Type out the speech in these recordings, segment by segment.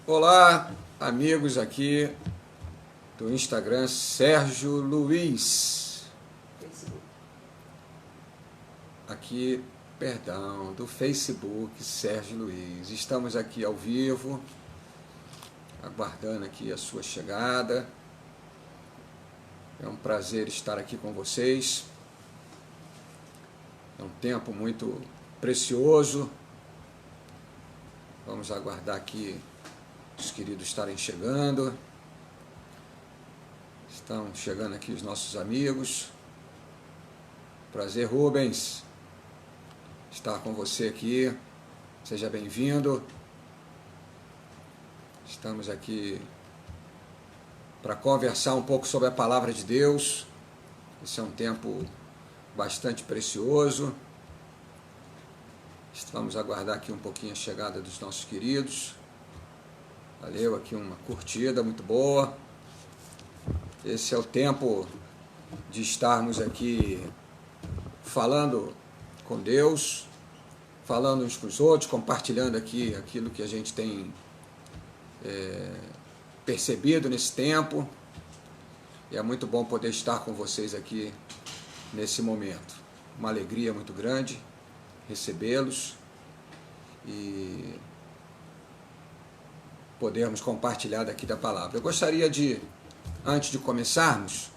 Olá, amigos aqui do Instagram Sérgio Luiz. Aqui, perdão, do Facebook Sérgio Luiz. Estamos aqui ao vivo, aguardando aqui a sua chegada. É um prazer estar aqui com vocês. É um tempo muito precioso. Vamos aguardar aqui os queridos estarem chegando. Estão chegando aqui os nossos amigos. Prazer, Rubens, estar com você aqui. Seja bem-vindo. Estamos aqui para conversar um pouco sobre a Palavra de Deus. Esse é um tempo bastante precioso. Vamos aguardar aqui um pouquinho a chegada dos nossos queridos. Valeu, aqui uma curtida muito boa. Esse é o tempo de estarmos aqui falando com Deus, falando uns com os outros, compartilhando aqui aquilo que a gente tem percebido nesse tempo. E é muito bom poder estar com vocês aqui nesse momento. Uma alegria muito grande recebê-los e podermos compartilhar daqui da palavra. Eu gostaria de, antes de começarmos,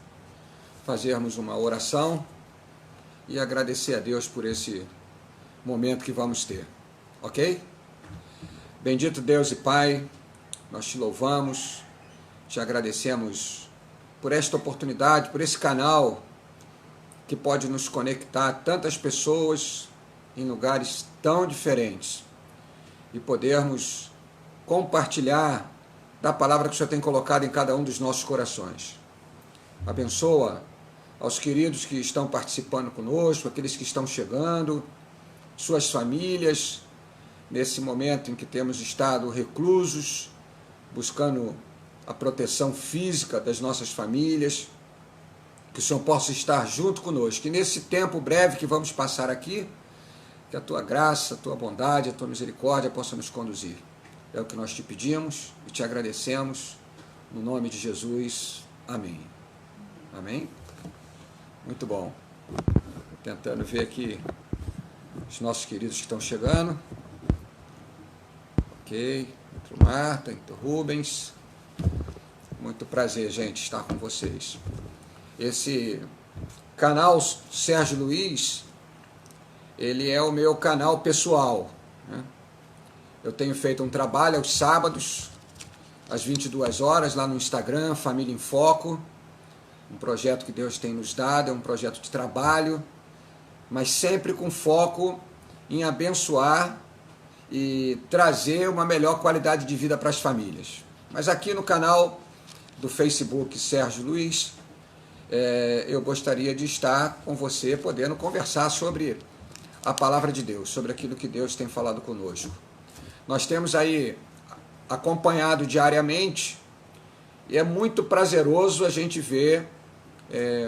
fazermos uma oração e agradecer a Deus por esse momento que vamos ter, ok? Bendito Deus e Pai, nós te louvamos, te agradecemos por esta oportunidade, por esse canal que pode nos conectar a tantas pessoas em lugares tão diferentes e podermos compartilhar da palavra que o Senhor tem colocado em cada um dos nossos corações. Abençoa aos queridos que estão participando conosco, aqueles que estão chegando, suas famílias, nesse momento em que temos estado reclusos, buscando a proteção física das nossas famílias, que o Senhor possa estar junto conosco, que nesse tempo breve que vamos passar aqui, que a Tua graça, a Tua bondade, a Tua misericórdia possa nos conduzir. É o que nós te pedimos e te agradecemos, no nome de Jesus. Amém. Amém? Muito bom. Tentando ver aqui os nossos queridos que estão chegando. Ok. Entrou Marta, entrou Rubens. Muito prazer, gente, estar com vocês. Esse canal Sérgio Luiz, ele é o meu canal pessoal, né? Eu tenho feito um trabalho aos sábados, às 22 horas, lá no Instagram, Família em Foco, um projeto que Deus tem nos dado, é um projeto de trabalho, mas sempre com foco em abençoar e trazer uma melhor qualidade de vida para as famílias. Mas aqui no canal do Facebook Sérgio Luiz, eu gostaria de estar com você, podendo conversar sobre a Palavra de Deus, sobre aquilo que Deus tem falado conosco. Nós temos aí acompanhado diariamente e é muito prazeroso a gente ver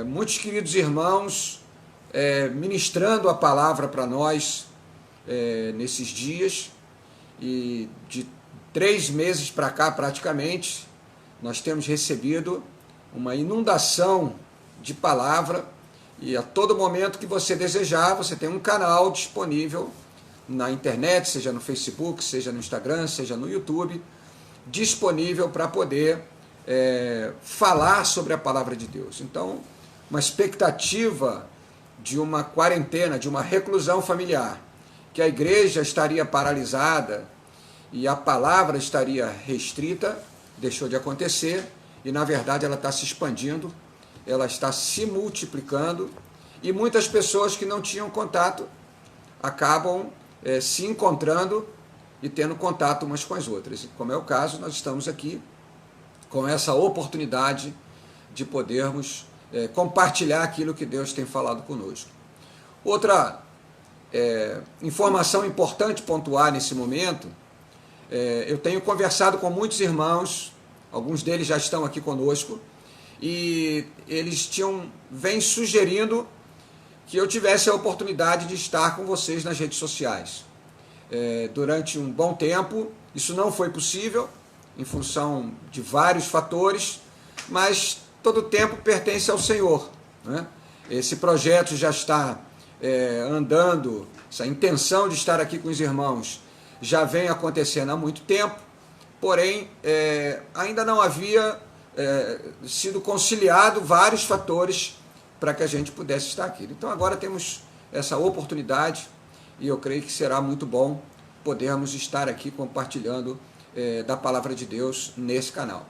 muitos queridos irmãos ministrando a palavra para nós nesses dias. E de 3 meses para cá, praticamente, nós temos recebido uma inundação de palavra, e a todo momento que você desejar, você tem um canal disponível na internet, seja no Facebook, seja no Instagram, seja no YouTube, disponível para poder falar sobre a palavra de Deus. Então, uma expectativa de uma quarentena, de uma reclusão familiar, que a igreja estaria paralisada e a palavra estaria restrita, deixou de acontecer, e na verdade ela está se expandindo, ela está se multiplicando, e muitas pessoas que não tinham contato acabam se encontrando e tendo contato umas com as outras. E como é o caso, nós estamos aqui com essa oportunidade de podermos compartilhar aquilo que Deus tem falado conosco. Outra informação importante pontuar nesse momento, eu tenho conversado com muitos irmãos, alguns deles já estão aqui conosco, e eles vêm sugerindo que eu tivesse a oportunidade de estar com vocês nas redes sociais. Durante um bom tempo, isso não foi possível, em função de vários fatores, mas todo o tempo pertence ao Senhor, né? Esse projeto já está andando, essa intenção de estar aqui com os irmãos já vem acontecendo há muito tempo, porém ainda não havia sido conciliado vários fatores para que a gente pudesse estar aqui. Então agora temos essa oportunidade e eu creio que será muito bom podermos estar aqui compartilhando da Palavra de Deus nesse canal.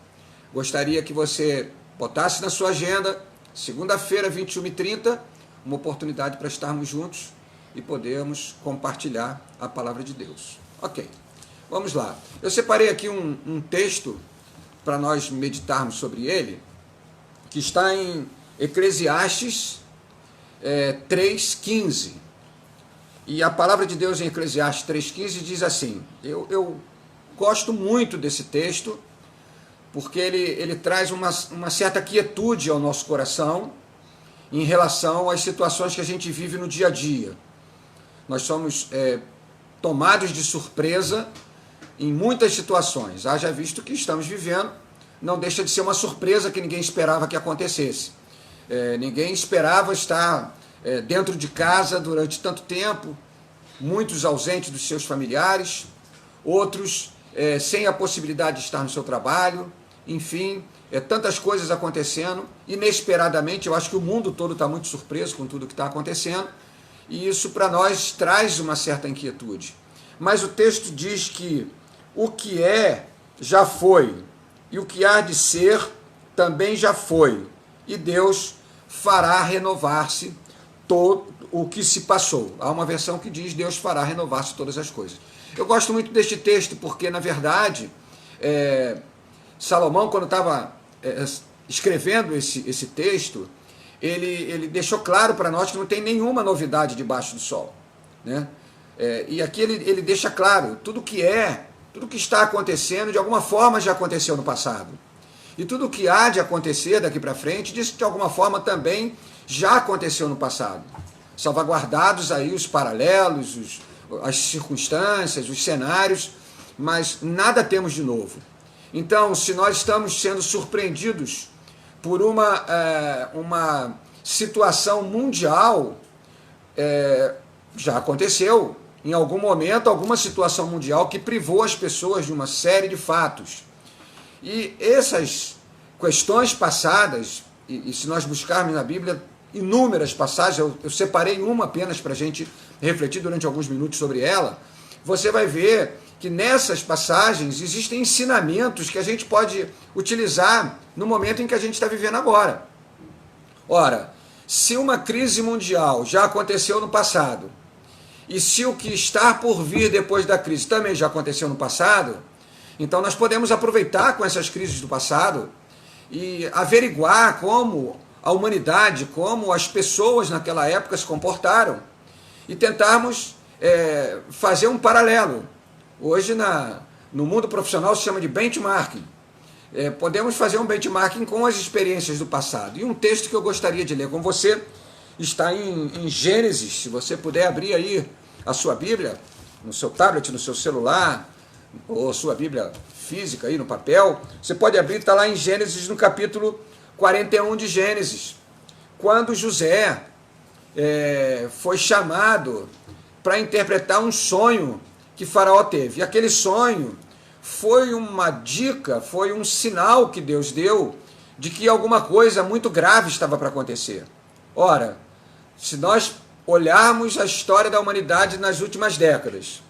Gostaria que você botasse na sua agenda, segunda-feira, 21h30, uma oportunidade para estarmos juntos e podermos compartilhar a Palavra de Deus. Ok, vamos lá. Eu separei aqui um texto para nós meditarmos sobre ele, que está em Eclesiastes 3,15. E a Palavra de Deus em Eclesiastes 3,15 diz assim, eu gosto muito desse texto, porque ele traz uma certa quietude ao nosso coração em relação às situações que a gente vive no dia a dia. Nós somos tomados de surpresa em muitas situações. Haja visto que estamos vivendo, não deixa de ser uma surpresa que ninguém esperava que acontecesse. Ninguém esperava estar dentro de casa durante tanto tempo, muitos ausentes dos seus familiares, outros sem a possibilidade de estar no seu trabalho, enfim, tantas coisas acontecendo, inesperadamente. Eu acho que o mundo todo está muito surpreso com tudo que está acontecendo, e isso para nós traz uma certa inquietude. Mas o texto diz que o que já foi, e o que há de ser também já foi, e Deus fará renovar-se todo o que se passou. Há uma versão que diz Deus fará renovar-se todas as coisas. Eu gosto muito deste texto porque, na verdade, Salomão, quando estava escrevendo esse texto, ele deixou claro para nós que não tem nenhuma novidade debaixo do sol, né? E aqui ele deixa claro, tudo que está acontecendo, de alguma forma já aconteceu no passado. E tudo que há de acontecer daqui para frente, diz que de alguma forma também já aconteceu no passado. Salvaguardados aí os paralelos, as circunstâncias, os cenários, mas nada temos de novo. Então, se nós estamos sendo surpreendidos por uma situação mundial, já aconteceu em algum momento, alguma situação mundial que privou as pessoas de uma série de fatos. E essas questões passadas, e se nós buscarmos na Bíblia inúmeras passagens, eu separei uma apenas para a gente refletir durante alguns minutos sobre ela, você vai ver que nessas passagens existem ensinamentos que a gente pode utilizar no momento em que a gente está vivendo agora. Ora, se uma crise mundial já aconteceu no passado, e se o que está por vir depois da crise também já aconteceu no passado, então nós podemos aproveitar com essas crises do passado e averiguar como a humanidade, como as pessoas naquela época se comportaram, e tentarmos fazer um paralelo. Hoje no mundo profissional se chama de benchmarking. Podemos fazer um benchmarking com as experiências do passado. E um texto que eu gostaria de ler com você está em Gênesis. Se você puder abrir aí a sua Bíblia, no seu tablet, no seu celular, ou sua Bíblia física aí no papel, você pode abrir, está lá em Gênesis, no capítulo 41 de Gênesis, quando José foi chamado para interpretar um sonho que Faraó teve. E aquele sonho foi uma dica, foi um sinal que Deus deu de que alguma coisa muito grave estava para acontecer. Ora, se nós olharmos a história da humanidade nas últimas décadas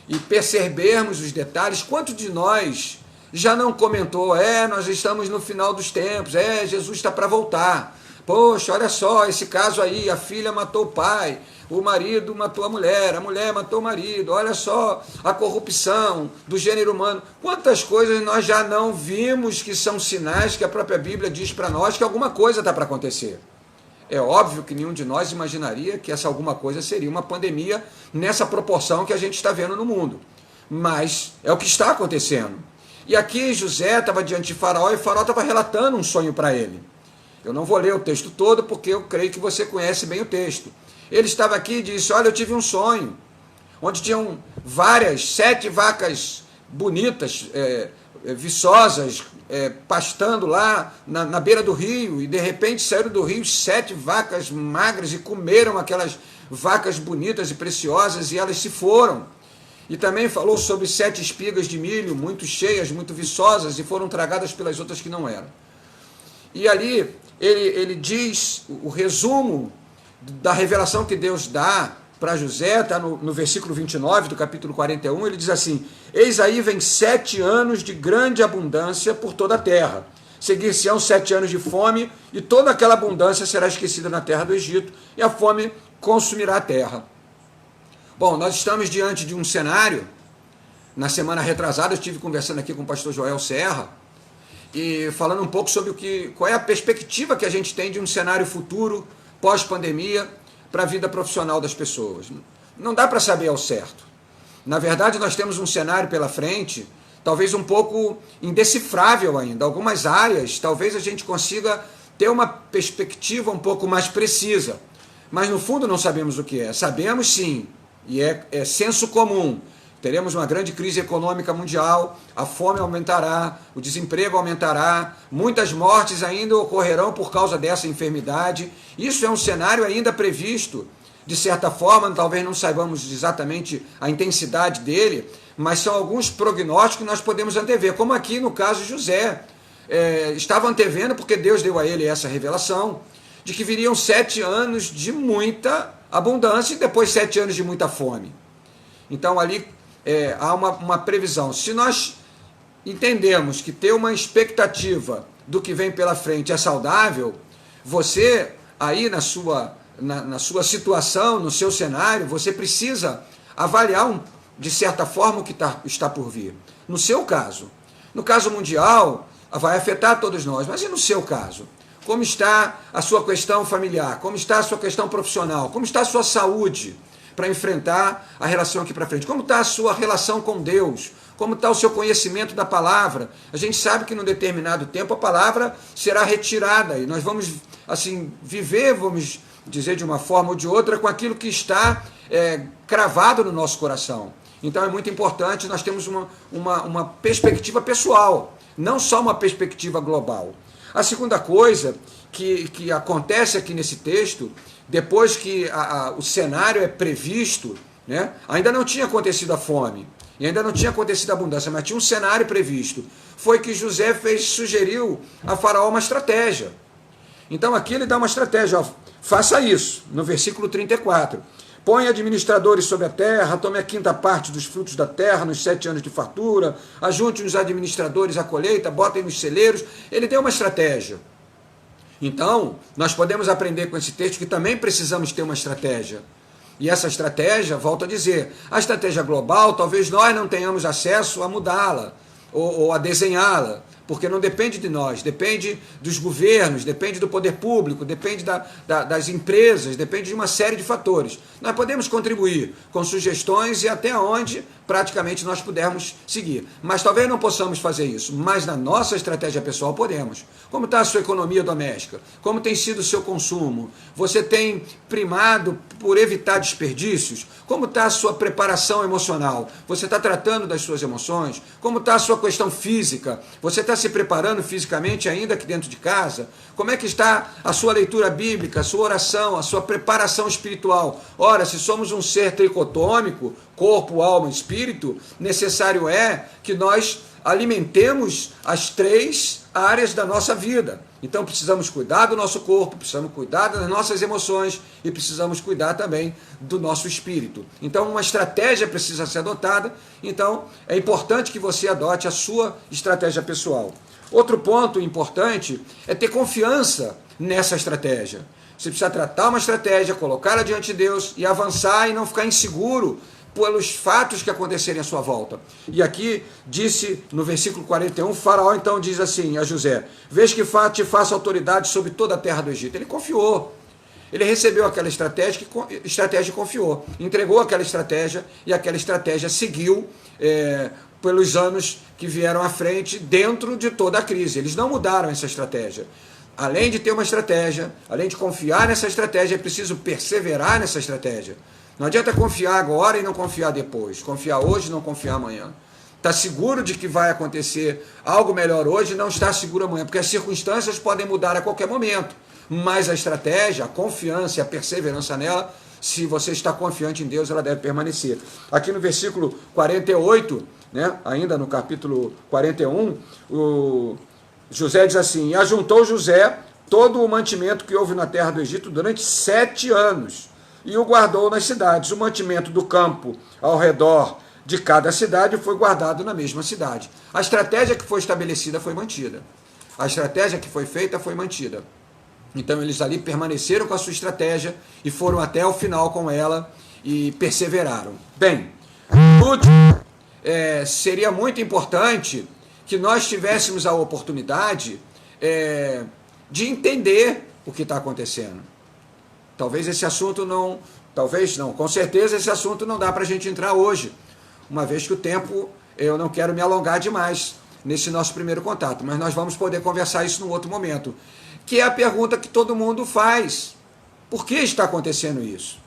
e percebermos os detalhes, quanto de nós já não comentou, nós estamos no final dos tempos, Jesus está para voltar. Poxa, olha só, esse caso aí, a filha matou o pai, o marido matou a mulher matou o marido, olha só a corrupção do gênero humano. Quantas coisas nós já não vimos que são sinais que a própria Bíblia diz para nós que alguma coisa está para acontecer. É óbvio que nenhum de nós imaginaria que essa alguma coisa seria uma pandemia nessa proporção que a gente está vendo no mundo. Mas é o que está acontecendo. E aqui José estava diante de Faraó e Faraó estava relatando um sonho para ele. Eu não vou ler o texto todo porque eu creio que você conhece bem o texto. Ele estava aqui e disse, olha, eu tive um sonho, onde tinham 7 vacas bonitas, viçosas, pastando lá na beira do rio, e de repente saíram do rio 7 vacas magras e comeram aquelas vacas bonitas e preciosas, e elas se foram. E também falou sobre 7 espigas de milho, muito cheias, muito viçosas, e foram tragadas pelas outras que não eram. E ali ele diz o resumo da revelação que Deus dá para José, está no versículo 29 do capítulo 41, ele diz assim: eis aí vem 7 anos de grande abundância por toda a terra. Seguir-se-ão 7 anos de fome, e toda aquela abundância será esquecida na terra do Egito, e a fome consumirá a terra. Bom, nós estamos diante de um cenário. Na semana retrasada eu estive conversando aqui com o pastor Joel Serra, e falando um pouco sobre qual é a perspectiva que a gente tem de um cenário futuro, pós-pandemia, para a vida profissional das pessoas. Não dá para saber ao certo. Na verdade, nós temos um cenário pela frente, talvez um pouco indecifrável ainda. Algumas áreas, talvez a gente consiga ter uma perspectiva um pouco mais precisa. Mas, no fundo, não sabemos o que é. Sabemos, sim, e é senso comum. Teremos uma grande crise econômica mundial, a fome aumentará, o desemprego aumentará, muitas mortes ainda ocorrerão por causa dessa enfermidade. Isso é um cenário ainda previsto, de certa forma, talvez não saibamos exatamente a intensidade dele, mas são alguns prognósticos que nós podemos antever, como aqui no caso de José. Estava antevendo, porque Deus deu a ele essa revelação, de que viriam 7 anos de muita abundância e depois 7 anos de muita fome. Então ali há uma previsão. Se nós entendemos que ter uma expectativa do que vem pela frente é saudável, você aí na sua situação, no seu cenário, você precisa avaliar de certa forma o que está por vir. No seu caso, no caso mundial, vai afetar todos nós, mas e no seu caso? Como está a sua questão familiar? Como está a sua questão profissional? Como está a sua saúde para enfrentar a relação aqui para frente? Como está a sua relação com Deus? Como está o seu conhecimento da palavra? A gente sabe que num determinado tempo a palavra será retirada e nós vamos assim viver, vamos dizer de uma forma ou de outra, com aquilo que está cravado no nosso coração. Então é muito importante nós termos uma perspectiva pessoal, não só uma perspectiva global. A segunda coisa que acontece aqui nesse texto, depois que o cenário é previsto, né, ainda não tinha acontecido a fome, e ainda não tinha acontecido a abundância, mas tinha um cenário previsto, foi que José sugeriu a Faraó uma estratégia. Então aqui ele dá uma estratégia, ó, faça isso, no versículo 34. Põe administradores sobre a terra, tome a 5ª parte dos frutos da terra nos 7 anos de fartura, ajunte os administradores à colheita, botem nos celeiros. Ele deu uma estratégia. Então, nós podemos aprender com esse texto que também precisamos ter uma estratégia. E essa estratégia, volto a dizer, a estratégia global, talvez nós não tenhamos acesso a mudá-la ou a desenhá-la, porque não depende de nós, depende dos governos, depende do poder público, depende das empresas, depende de uma série de fatores. Nós podemos contribuir com sugestões e até onde praticamente nós pudermos seguir. Mas talvez não possamos fazer isso, mas na nossa estratégia pessoal podemos. Como está a sua economia doméstica? Como tem sido o seu consumo? Você tem primado por evitar desperdícios? Como está a sua preparação emocional? Você está tratando das suas emoções? Como está a sua questão física? Você está se preparando fisicamente ainda aqui dentro de casa? Como é que está a sua leitura bíblica, a sua oração, a sua preparação espiritual? Ora, se somos um ser tricotômico, corpo, alma e espírito, necessário é que nós alimentemos as 3 áreas da nossa vida. Então precisamos cuidar do nosso corpo, precisamos cuidar das nossas emoções e precisamos cuidar também do nosso espírito. Então uma estratégia precisa ser adotada, então é importante que você adote a sua estratégia pessoal. Outro ponto importante é ter confiança nessa estratégia. Você precisa tratar uma estratégia, colocá-la diante de Deus e avançar e não ficar inseguro pelos fatos que acontecerem à sua volta. E aqui disse no versículo 41, Faraó então diz assim a José: vês que te faço autoridade sobre toda a terra do Egito. Ele confiou. Ele recebeu aquela estratégia e confiou. Entregou aquela estratégia e aquela estratégia seguiu pelos anos que vieram à frente dentro de toda a crise. Eles não mudaram essa estratégia. Além de ter uma estratégia, além de confiar nessa estratégia, é preciso perseverar nessa estratégia. Não adianta confiar agora e não confiar depois. Confiar hoje e não confiar amanhã. está seguro de que vai acontecer algo melhor hoje, não está seguro amanhã, porque as circunstâncias podem mudar a qualquer momento, mas a estratégia, a confiança e a perseverança nela, se você está confiante em Deus, ela deve permanecer. Aqui no versículo 48, né, ainda no capítulo 41, José diz assim: e ajuntou José todo o mantimento que houve na terra do Egito durante 7 anos, e o guardou nas cidades. O mantimento do campo ao redor de cada cidade foi guardado na mesma cidade. A estratégia que foi estabelecida foi mantida. A estratégia que foi feita foi mantida. Então eles ali permaneceram com a sua estratégia e foram até o final com ela e perseveraram. Bem, seria muito importante que nós tivéssemos a oportunidade de entender o que está acontecendo. Talvez esse assunto não, com certeza esse assunto não dá para a gente entrar hoje, uma vez que o tempo, eu não quero me alongar demais nesse nosso primeiro contato, mas nós vamos poder conversar isso num outro momento, que é a pergunta que todo mundo faz: por que está acontecendo isso?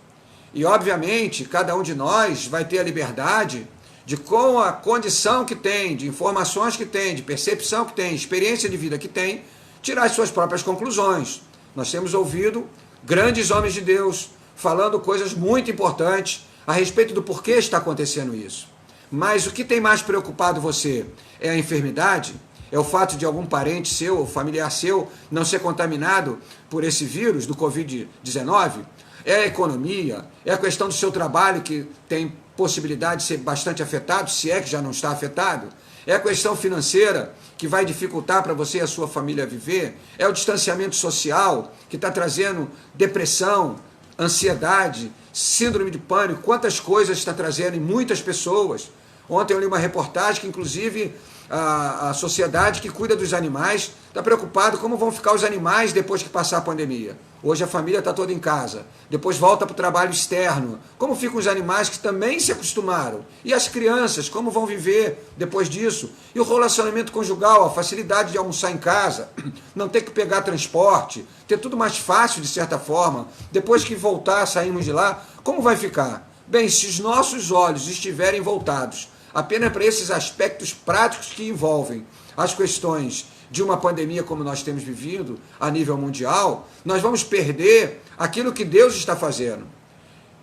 E obviamente cada um de nós vai ter a liberdade de, com a condição que tem, de informações que tem, de percepção que tem, experiência de vida que tem, tirar as suas próprias conclusões. Nós temos ouvido grandes homens de Deus falando coisas muito importantes a respeito do porquê está acontecendo isso. Mas o que tem mais preocupado você? É a enfermidade? É o fato de algum parente seu ou familiar seu não ser contaminado por esse vírus do Covid-19? É a economia? É a questão do seu trabalho, que tem possibilidade de ser bastante afetado, se é que já não está afetado? É a questão financeira, que vai dificultar para você e a sua família viver? É o distanciamento social, que está trazendo depressão, ansiedade, síndrome de pânico? Quantas coisas está trazendo em muitas pessoas? Ontem eu li uma reportagem que, inclusive, a sociedade que cuida dos animais está preocupada como vão ficar os animais depois que passar a pandemia. Hoje a família está toda em casa, depois volta para o trabalho externo. Como ficam os animais que também se acostumaram? E as crianças, como vão viver depois disso? E o relacionamento conjugal, a facilidade de almoçar em casa, não ter que pegar transporte, ter tudo mais fácil de certa forma, depois que voltar, sairmos de lá, como vai ficar? Bem, se os nossos olhos estiverem voltados apenas para esses aspectos práticos que envolvem as questões de uma pandemia como nós temos vivido a nível mundial, nós vamos perder aquilo que Deus está fazendo.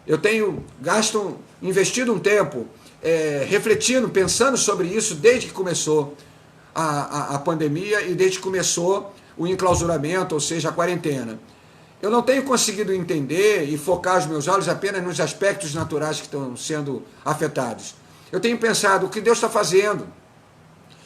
Eu tenho investido um tempo refletindo, pensando sobre isso desde que começou a pandemia e desde que começou o enclausuramento, ou seja, a quarentena. Eu não tenho conseguido entender e focar os meus olhos apenas nos aspectos naturais que estão sendo afetados. Eu tenho pensado o que Deus está fazendo.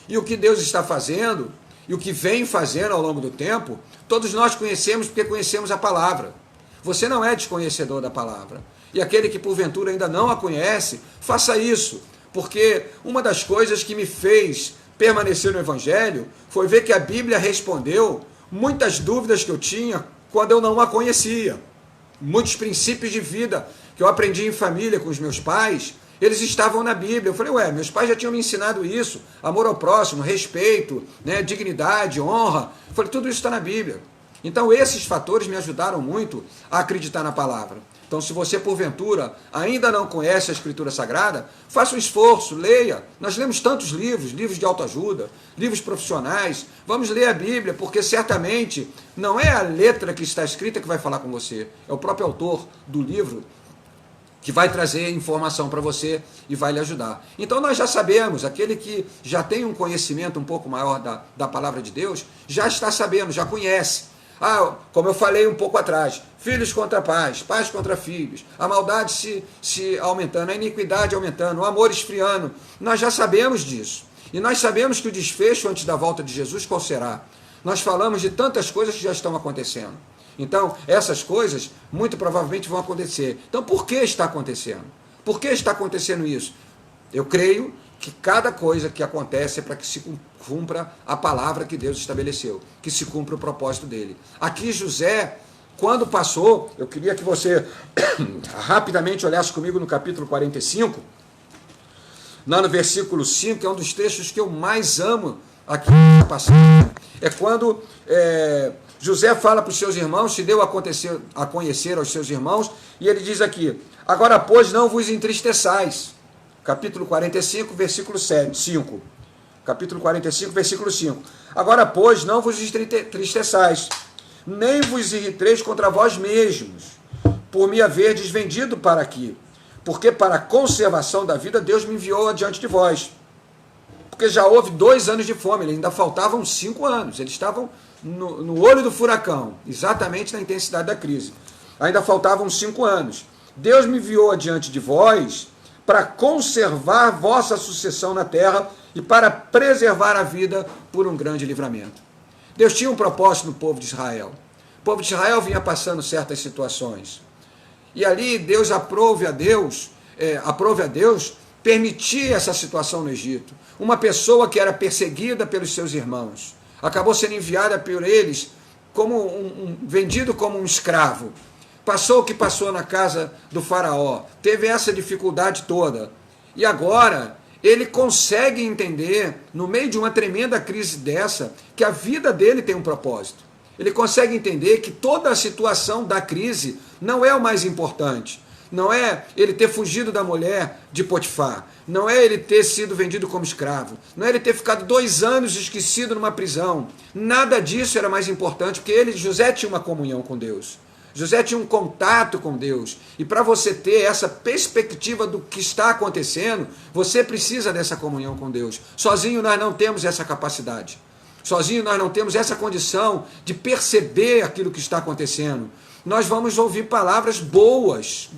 E o que Deus está fazendo, e o que vem fazendo ao longo do tempo, todos nós conhecemos porque conhecemos a palavra. Você não é desconhecedor da palavra. E aquele que porventura ainda não a conhece, faça isso. Porque uma das coisas que me fez permanecer no Evangelho foi ver que a Bíblia respondeu muitas dúvidas que eu tinha quando eu não a conhecia. Muitos princípios de vida que eu aprendi em família com os meus pais, eles estavam na Bíblia. Eu falei, meus pais já tinham me ensinado isso, amor ao próximo, respeito, né, dignidade, honra. Eu falei, tudo isso está na Bíblia. Então esses fatores me ajudaram muito a acreditar na palavra. Então, se você, porventura, ainda não conhece a Escritura Sagrada, faça um esforço, leia. Nós lemos tantos livros, livros de autoajuda, livros profissionais. Vamos ler a Bíblia, porque certamente não é a letra que está escrita que vai falar com você. É o próprio autor do livro que vai trazer informação para você e vai lhe ajudar. Então, nós já sabemos, aquele que já tem um conhecimento um pouco maior da palavra de Deus, já está sabendo, já conhece. Como eu falei um pouco atrás, filhos contra pais, pais contra filhos, a maldade se aumentando, a iniquidade aumentando, o amor esfriando. Nós já sabemos disso. E nós sabemos que o desfecho antes da volta de Jesus qual será? Nós falamos de tantas coisas que já estão acontecendo. Então, essas coisas muito provavelmente vão acontecer. Então, por que está acontecendo? Por que está acontecendo isso? Eu creio que cada coisa que acontece é para que se cumpra a palavra que Deus estabeleceu, que se cumpra o propósito dele. Aqui José, quando passou, eu queria que você rapidamente olhasse comigo no capítulo 45, lá no versículo 5, que é um dos textos que eu mais amo aqui na passagem, é quando José fala para os seus irmãos, se deu a conhecer aos seus irmãos, e ele diz aqui, agora, pois, não vos entristeçais. capítulo 45, versículo 5. Capítulo 45, versículo 5. Agora, pois, não vos entristeçais, nem vos irriteis contra vós mesmos, por me haverdes vendido para aqui, porque para a conservação da vida Deus me enviou adiante de vós. Porque já houve 2 anos de fome, ainda faltavam 5 anos, eles estavam no olho do furacão, exatamente na intensidade da crise. Ainda faltavam 5 anos. Deus me enviou adiante de vós para conservar vossa sucessão na terra e para preservar a vida por um grande livramento. Deus tinha um propósito no povo de Israel. O povo de Israel vinha passando certas situações. E ali Deus aprove a Deus permitir essa situação no Egito. Uma pessoa que era perseguida pelos seus irmãos acabou sendo enviada por eles como vendido como um escravo. Passou o que passou na casa do faraó, teve essa dificuldade toda. E agora ele consegue entender, no meio de uma tremenda crise dessa, que a vida dele tem um propósito. Ele consegue entender que toda a situação da crise não é o mais importante. Não é ele ter fugido da mulher de Potifar. Não é ele ter sido vendido como escravo. Não é ele ter ficado 2 anos esquecido numa prisão. Nada disso era mais importante, porque José tinha uma comunhão com Deus. José tinha um contato com Deus. E para você ter essa perspectiva do que está acontecendo, você precisa dessa comunhão com Deus. Sozinho nós não temos essa capacidade. Sozinho nós não temos essa condição de perceber aquilo que está acontecendo. Nós vamos ouvir palavras boas.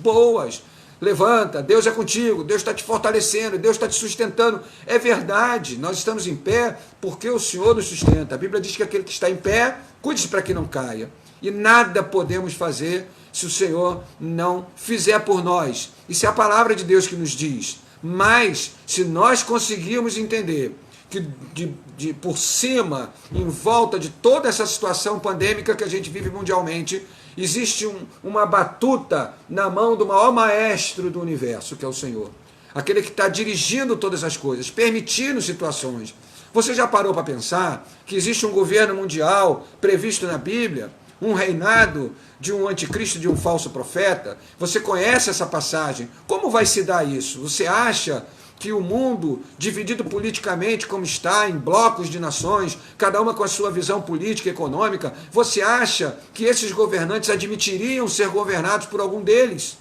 Levanta, Deus é contigo, Deus está te fortalecendo, Deus está te sustentando. É verdade, nós estamos em pé porque o Senhor nos sustenta. A Bíblia diz que aquele que está em pé, cuide-se para que não caia. E nada podemos fazer se o Senhor não fizer por nós. Isso é a palavra de Deus que nos diz. Mas, se nós conseguirmos entender que por cima, em volta de toda essa situação pandêmica que a gente vive mundialmente, existe uma batuta na mão do maior maestro do universo, que é o Senhor. Aquele que está dirigindo todas as coisas, permitindo situações. Você já parou para pensar que existe um governo mundial previsto na Bíblia? Um reinado de um anticristo, de um falso profeta? Você conhece essa passagem? Como vai se dar isso? Você acha que o mundo, dividido politicamente como está, em blocos de nações, cada uma com a sua visão política e econômica, você acha que esses governantes admitiriam ser governados por algum deles?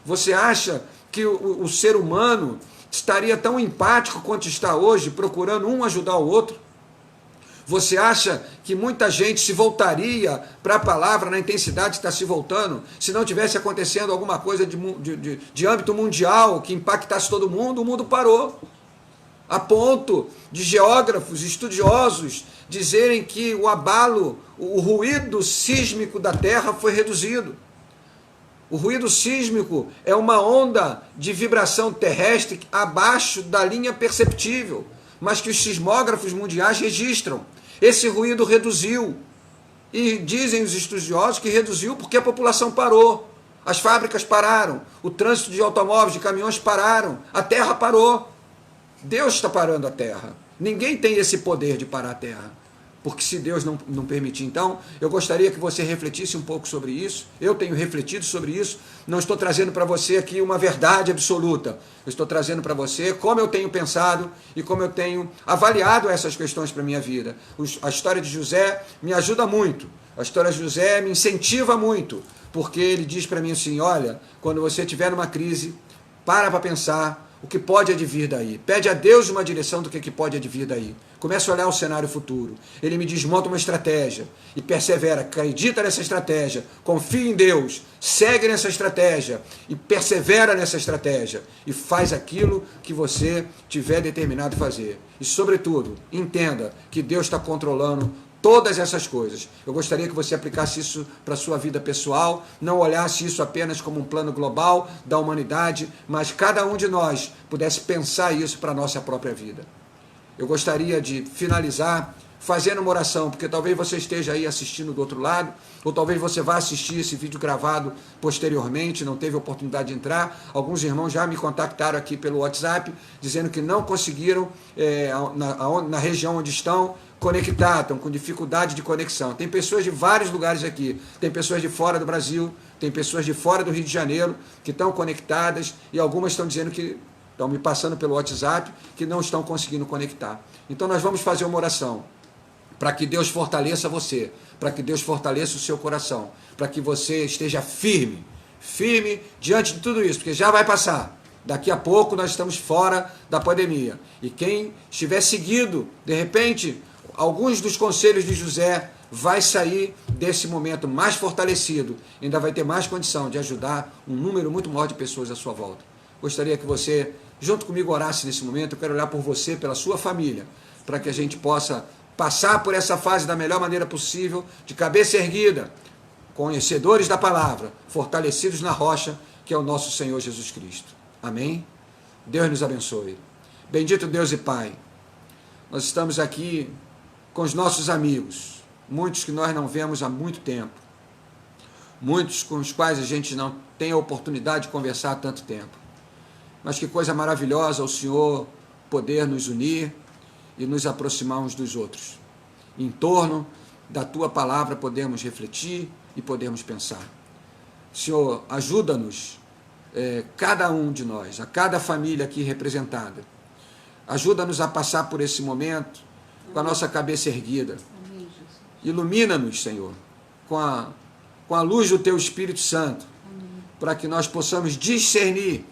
Você acha que o ser humano estaria tão empático quanto está hoje, procurando um ajudar o outro? Você acha que muita gente se voltaria para a palavra na intensidade que está se voltando, se não tivesse acontecendo alguma coisa de âmbito mundial que impactasse todo mundo? O mundo parou. A ponto de geógrafos, estudiosos, dizerem que o abalo, o ruído sísmico da Terra foi reduzido. O ruído sísmico é uma onda de vibração terrestre abaixo da linha perceptível, mas que os sismógrafos mundiais registram. Esse ruído reduziu. E dizem os estudiosos que reduziu porque a população parou. As fábricas pararam. O trânsito de automóveis, de caminhões pararam. A terra parou. Deus está parando a terra. Ninguém tem esse poder de parar a terra. Porque se Deus não permitir. Então, eu gostaria que você refletisse um pouco sobre isso. Eu tenho refletido sobre isso. Não estou trazendo para você aqui uma verdade absoluta. Eu estou trazendo para você como eu tenho pensado e como eu tenho avaliado essas questões para a minha vida. A história de José me ajuda muito. A história de José me incentiva muito. Porque ele diz para mim assim, olha, quando você estiver numa crise, para pensar o que pode advir daí. Pede a Deus uma direção do que pode advir daí. Começa a olhar o cenário futuro. Ele me desmonta uma estratégia e persevera, acredita nessa estratégia, confia em Deus, segue nessa estratégia e persevera nessa estratégia e faz aquilo que você tiver determinado a fazer. E, sobretudo, entenda que Deus está controlando todas essas coisas. Eu gostaria que você aplicasse isso para a sua vida pessoal, não olhasse isso apenas como um plano global da humanidade, mas cada um de nós pudesse pensar isso para a nossa própria vida. Eu gostaria de finalizar fazendo uma oração, porque talvez você esteja aí assistindo do outro lado, ou talvez você vá assistir esse vídeo gravado posteriormente, não teve oportunidade de entrar. Alguns irmãos já me contactaram aqui pelo WhatsApp, dizendo que não conseguiram, na região onde estão, conectar, estão com dificuldade de conexão. Tem pessoas de vários lugares aqui, tem pessoas de fora do Brasil, tem pessoas de fora do Rio de Janeiro que estão conectadas e algumas estão dizendo que estão me passando pelo WhatsApp, que não estão conseguindo conectar. Então nós vamos fazer uma oração para que Deus fortaleça você, para que Deus fortaleça o seu coração, para que você esteja firme diante de tudo isso, porque já vai passar. Daqui a pouco nós estamos fora da pandemia. E quem estiver seguido, de repente, alguns dos conselhos de José, vai sair desse momento mais fortalecido, ainda vai ter mais condição de ajudar um número muito maior de pessoas à sua volta. Gostaria que você, junto comigo, orasse nesse momento. Eu quero orar por você, pela sua família, para que a gente possa passar por essa fase da melhor maneira possível, de cabeça erguida, conhecedores da palavra, fortalecidos na rocha, que é o nosso Senhor Jesus Cristo. Amém? Deus nos abençoe. Bendito Deus e Pai, nós estamos aqui com os nossos amigos, muitos que nós não vemos há muito tempo, muitos com os quais a gente não tem a oportunidade de conversar há tanto tempo. Mas que coisa maravilhosa o Senhor poder nos unir e nos aproximar uns dos outros. Em torno da Tua palavra podemos refletir e podemos pensar. Senhor, ajuda-nos, cada um de nós, a cada família aqui representada. Ajuda-nos a passar por esse momento com a nossa cabeça erguida. Ilumina-nos, Senhor, com a luz do Teu Espírito Santo, para que nós possamos discernir,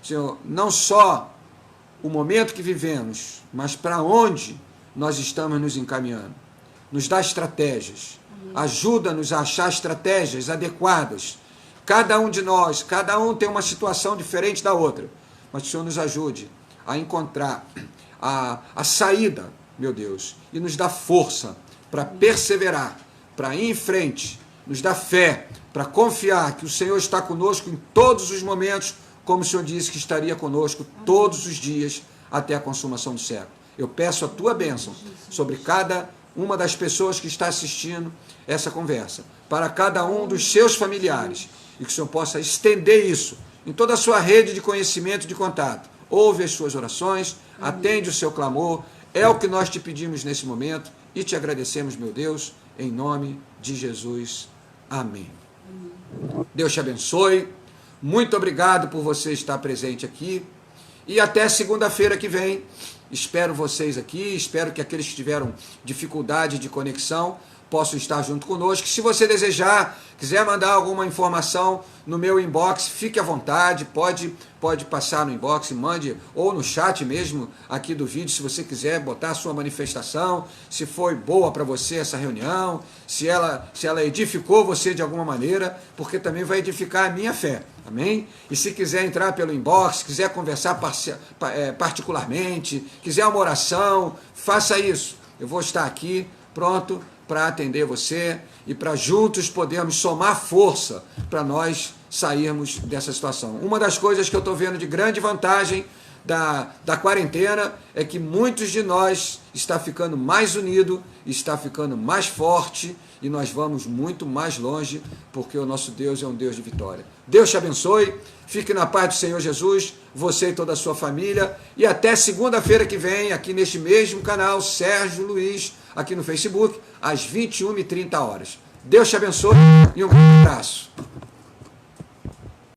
Senhor, não só o momento que vivemos, mas para onde nós estamos nos encaminhando. Nos dá estratégias, ajuda-nos a achar estratégias adequadas. Cada um de nós, cada um tem uma situação diferente da outra, mas que o Senhor nos ajude a encontrar a saída, meu Deus, e nos dá força para perseverar, para ir em frente, nos dá fé para confiar que o Senhor está conosco em todos os momentos, como o Senhor disse que estaria conosco todos os dias até a consumação do século. Eu peço a Tua bênção sobre cada uma das pessoas que está assistindo essa conversa, para cada um dos seus familiares, e que o Senhor possa estender isso em toda a sua rede de conhecimento e de contato. Ouve as suas orações, atende o seu clamor, é o que nós te pedimos nesse momento e te agradecemos, meu Deus, em nome de Jesus. Amém. Deus te abençoe. Muito obrigado por você estar presente aqui. E até segunda-feira que vem. Espero vocês aqui. Espero que aqueles que tiveram dificuldade de conexão possam estar junto conosco. Se você desejar, quiser mandar alguma informação no meu inbox, fique à vontade. Pode passar no inbox, mande, ou no chat mesmo aqui do vídeo, se você quiser botar a sua manifestação, se foi boa para você essa reunião, se ela edificou você de alguma maneira, porque também vai edificar a minha fé. Amém? E se quiser entrar pelo inbox, quiser conversar particularmente, quiser uma oração, faça isso. Eu vou estar aqui pronto para atender você e para juntos podermos somar força para nós sairmos dessa situação. Uma das coisas que eu estou vendo de grande vantagem da quarentena é que muitos de nós está ficando mais unido, está ficando mais forte e nós vamos muito mais longe porque o nosso Deus é um Deus de vitória. Deus te abençoe, fique na paz do Senhor Jesus, você e toda a sua família, e até segunda-feira que vem, aqui neste mesmo canal, Sérgio Luiz, aqui no Facebook, às 21h30. Deus te abençoe e um grande abraço.